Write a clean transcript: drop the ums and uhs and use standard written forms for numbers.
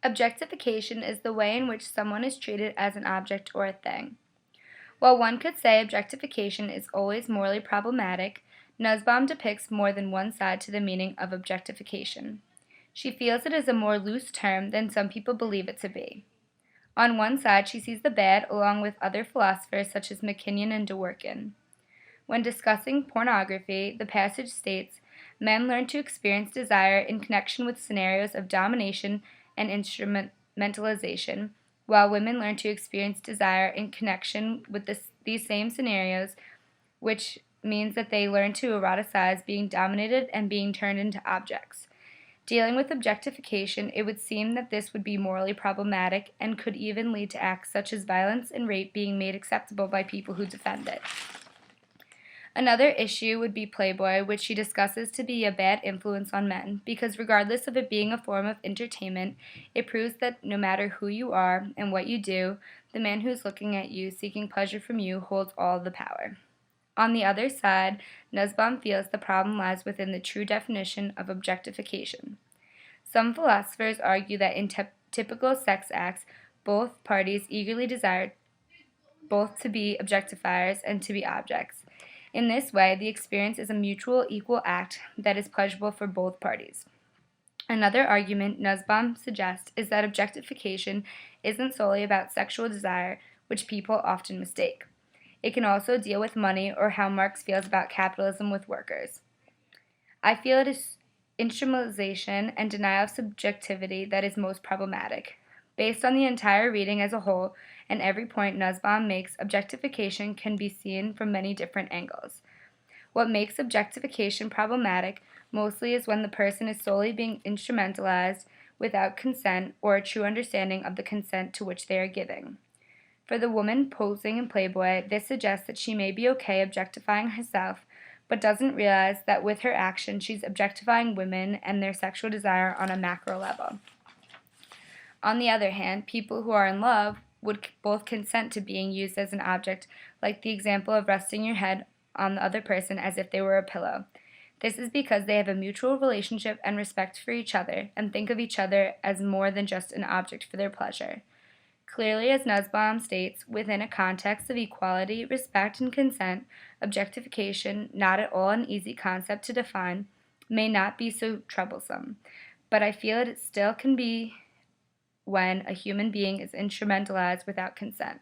Objectification is the way in which someone is treated as an object or a thing. While one could say objectification is always morally problematic, Nussbaum depicts more than one side to the meaning of objectification. She feels it is a more loose term than some people believe it to be. On one side, she sees the bad along with other philosophers such as McKinnon and Dworkin. When discussing pornography, the passage states, "Men learn to experience desire in connection with scenarios of domination and instrumentalization, while women learn to experience desire in connection with these same scenarios, which means that they learn to eroticize being dominated and being turned into objects." Dealing with objectification, it would seem that this would be morally problematic and could even lead to acts such as violence and rape being made acceptable by people who defend it. Another issue would be Playboy, which she discusses to be a bad influence on men, because regardless of it being a form of entertainment, it proves that no matter who you are and what you do, the man who's looking at you, seeking pleasure from you, holds all the power. On the other side, Nussbaum feels the problem lies within the true definition of objectification. Some philosophers argue that in typical sex acts, both parties eagerly desire both to be objectifiers and to be objects. In this way, the experience is a mutual equal act that is pleasurable for both parties. Another argument Nussbaum suggests is that objectification isn't solely about sexual desire, which people often mistake. It can also deal with money or how Marx feels about capitalism with workers. I feel it is instrumentalization and denial of subjectivity that is most problematic. Based on the entire reading as a whole and every point Nussbaum makes, objectification can be seen from many different angles. What makes objectification problematic mostly is when the person is solely being instrumentalized without consent or a true understanding of the consent to which they are giving. For the woman posing in Playboy, this suggests that she may be okay objectifying herself, but doesn't realize that with her action she's objectifying women and their sexual desire on a macro level. On the other hand, people who are in love would both consent to being used as an object, like the example of resting your head on the other person as if they were a pillow. This is because they have a mutual relationship and respect for each other, and think of each other as more than just an object for their pleasure. Clearly, as Nussbaum states, within a context of equality, respect, and consent, objectification, not at all an easy concept to define, may not be so troublesome, but I feel it still can be when a human being is instrumentalized without consent.